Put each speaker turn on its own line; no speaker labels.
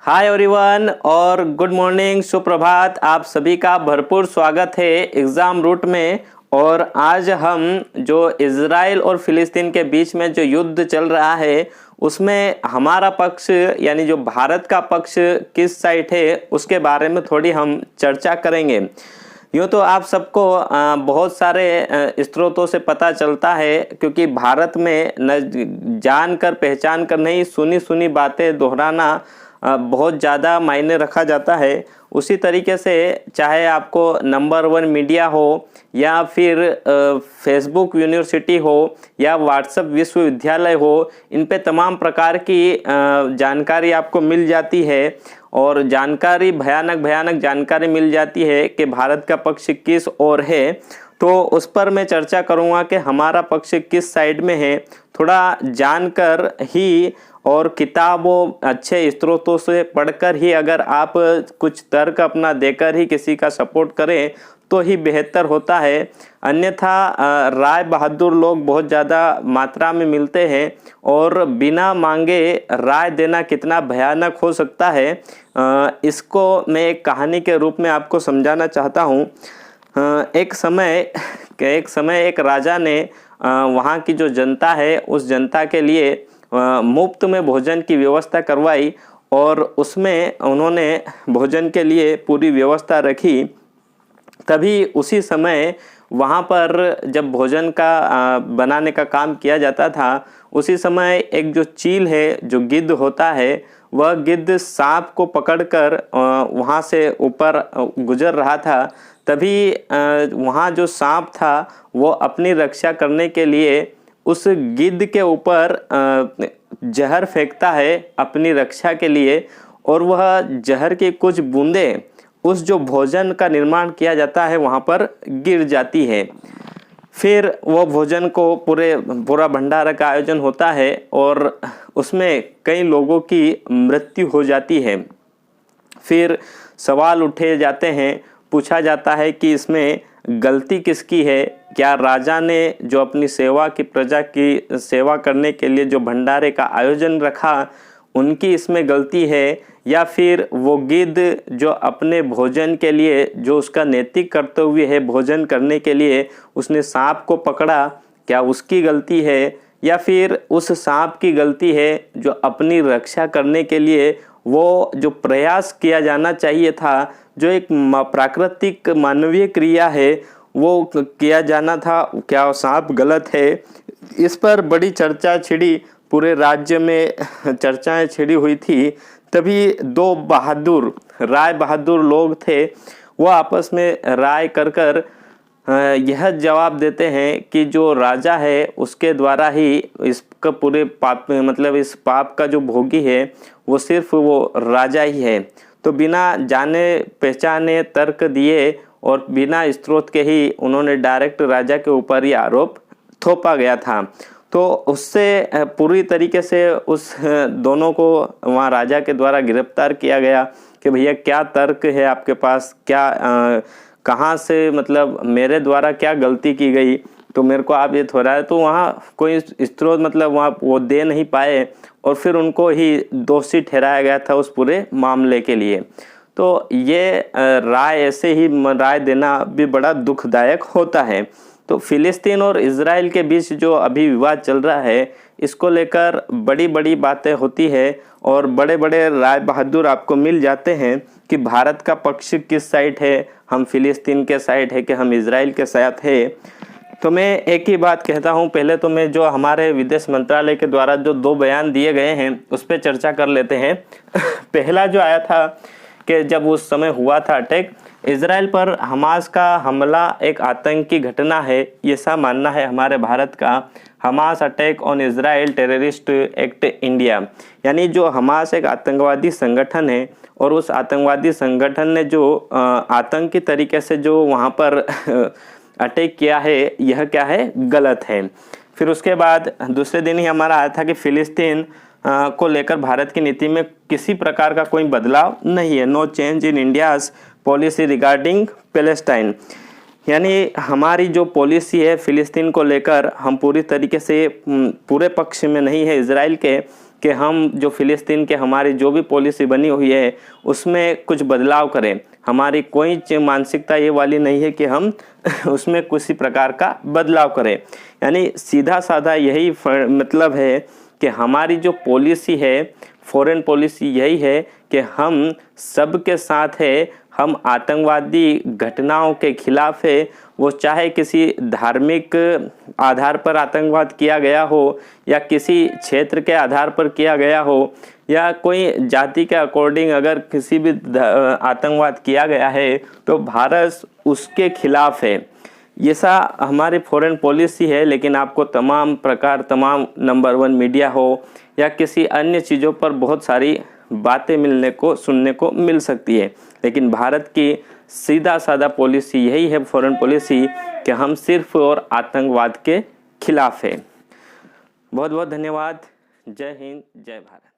Hi everyone और good morning, सुप्रभात। आप सभी का भरपूर स्वागत है एग्ज़ाम रूट में। और आज हम जो इज़राइल और फिलिस्तीन के बीच में जो युद्ध चल रहा है उसमें हमारा पक्ष यानी जो भारत का पक्ष किस साइड है उसके बारे में थोड़ी हम चर्चा करेंगे। यूँ तो आप सबको बहुत सारे स्रोतों से पता चलता है, क्योंकि भारत में न जान कर पहचान कर नहीं, सुनी सुनी बातें दोहराना बहुत ज़्यादा मायने रखा जाता है। उसी तरीके से चाहे आपको नंबर 1 मीडिया हो या फिर फेसबुक यूनिवर्सिटी हो या व्हाट्सएप विश्वविद्यालय हो, इन पे तमाम प्रकार की जानकारी आपको मिल जाती है। और जानकारी भयानक जानकारी मिल जाती है कि भारत का पक्ष किस ओर है। तो उस पर मैं चर्चा करूंगा कि हमारा पक्ष किस साइड में है। थोड़ा जानकर ही और किताबों अच्छे स्रोतों से पढ़कर ही अगर आप कुछ तर्क अपना देकर ही किसी का सपोर्ट करें तो ही बेहतर होता है। अन्यथा राय बहादुर लोग बहुत ज़्यादा मात्रा में मिलते हैं और बिना मांगे राय देना कितना भयानक हो सकता है, इसको मैं एक कहानी के रूप में आपको समझाना चाहता हूँ। एक समय एक राजा ने वहाँ की जो जनता है उस जनता के लिए मुफ्त में भोजन की व्यवस्था करवाई और उसमें उन्होंने भोजन के लिए पूरी व्यवस्था रखी। तभी उसी समय वहाँ पर जब भोजन का बनाने का काम किया जाता था, उसी समय एक जो चील है, जो गिद्ध होता है, वह गिद्ध सांप को पकड़कर वहाँ से ऊपर गुजर रहा था। तभी वहाँ जो सांप था वो अपनी रक्षा करने के लिए उस गिद्ध के ऊपर जहर फेंकता है अपनी रक्षा के लिए, और वह जहर की कुछ बूंदें उस जो भोजन का निर्माण किया जाता है वहाँ पर गिर जाती है। फिर वो भोजन को पूरा भंडारा का आयोजन होता है और उसमें कई लोगों की मृत्यु हो जाती है। फिर सवाल उठे जाते हैं, पूछा जाता है कि इसमें गलती किसकी है? क्या राजा ने जो अपनी प्रजा की सेवा करने के लिए जो भंडारे का आयोजन रखा उनकी इसमें गलती है, या फिर वो गिद्ध जो अपने भोजन के लिए जो उसका नैतिक कर्तव्य है भोजन करने के लिए उसने सांप को पकड़ा, क्या उसकी गलती है? या फिर उस सांप की गलती है जो अपनी रक्षा करने के लिए वो जो प्रयास किया जाना चाहिए था, जो एक प्राकृतिक मानवीय क्रिया है वो किया जाना था, क्या सांप गलत है? इस पर बड़ी चर्चा छिड़ी, पूरे राज्य में चर्चाएं छिड़ी हुई थी। तभी दो राय बहादुर लोग थे, वो आपस में राय कर यह जवाब देते हैं कि जो राजा है उसके द्वारा ही इसका पूरे पाप इस पाप का जो भोगी है वो सिर्फ वो राजा ही है। तो बिना जाने पहचाने तर्क दिए और बिना स्रोत के ही उन्होंने डायरेक्ट राजा के ऊपर ही आरोप थोपा गया था। तो उससे पूरी तरीके से उस दोनों को वहाँ राजा के द्वारा गिरफ्तार किया गया कि भैया क्या तर्क है आपके पास, क्या कहाँ से मेरे द्वारा क्या गलती की गई, तो मेरे को आप ये थोड़ा है। तो वहाँ कोई स्रोत वहाँ वो दे नहीं पाए और फिर उनको ही दोषी ठहराया गया था उस पूरे मामले के लिए। तो ये राय ऐसे ही राय देना भी बड़ा दुखदायक होता है। तो फिलिस्तीन और इज़राइल के बीच जो अभी विवाद चल रहा है इसको लेकर बड़ी बड़ी बातें होती है और बड़े बड़े राय बहादुर आपको मिल जाते हैं कि भारत का पक्ष किस साइड है, हम फिलिस्तीन के साइड है कि हम इज़राइल के साथ है। तो मैं एक ही बात कहता हूं, पहले तो मैं जो हमारे विदेश मंत्रालय के द्वारा जो 2 बयान दिए गए हैं उस पर चर्चा कर लेते हैं। पहला जो आया था कि जब उस समय हुआ था अटैक, इज़राइल पर हमास का हमला एक आतंकी घटना है, ये सा मानना है हमारे भारत का। Hamas attack on Israel terrorist act India, यानी जो हमास एक आतंकवादी संगठन है और उस आतंकवादी संगठन ने जो आतंकी तरीके से जो वहाँ पर अटैक किया है, यह क्या है, गलत है। फिर उसके बाद दूसरे दिन ही हमारा आया था कि फिलिस्तीन को लेकर भारत की नीति में किसी प्रकार का कोई बदलाव नहीं है, no change in India's policy regarding Palestine, यानी हमारी जो पॉलिसी है फिलिस्तीन को लेकर हम पूरी तरीके से पूरे पक्ष में नहीं है इजराइल के, कि हम जो फ़िलिस्तीन के हमारी जो भी पॉलिसी बनी हुई है उसमें कुछ बदलाव करें। हमारी कोई मानसिकता ये वाली नहीं है कि हम उसमें किसी प्रकार का बदलाव करें। यानी सीधा साधा यही मतलब है कि हमारी जो पॉलिसी है, फॉरेन पॉलिसी यही है कि हम सबके साथ है, हम आतंकवादी घटनाओं के खिलाफ है, वो चाहे किसी धार्मिक आधार पर आतंकवाद किया गया हो या किसी क्षेत्र के आधार पर किया गया हो या कोई जाति के अकॉर्डिंग अगर किसी भी आतंकवाद किया गया है तो भारत उसके खिलाफ है। ये सा हमारी फॉरेन पॉलिसी है। लेकिन आपको तमाम प्रकार, तमाम नंबर 1 मीडिया हो या किसी अन्य चीज़ों पर बहुत सारी बातें मिलने को, सुनने को मिल सकती है, लेकिन भारत की सीधा साधा पॉलिसी यही है, फॉरेन पॉलिसी, कि हम सिर्फ और आतंकवाद के खिलाफ है। बहुत बहुत धन्यवाद। जय हिंद, जय भारत।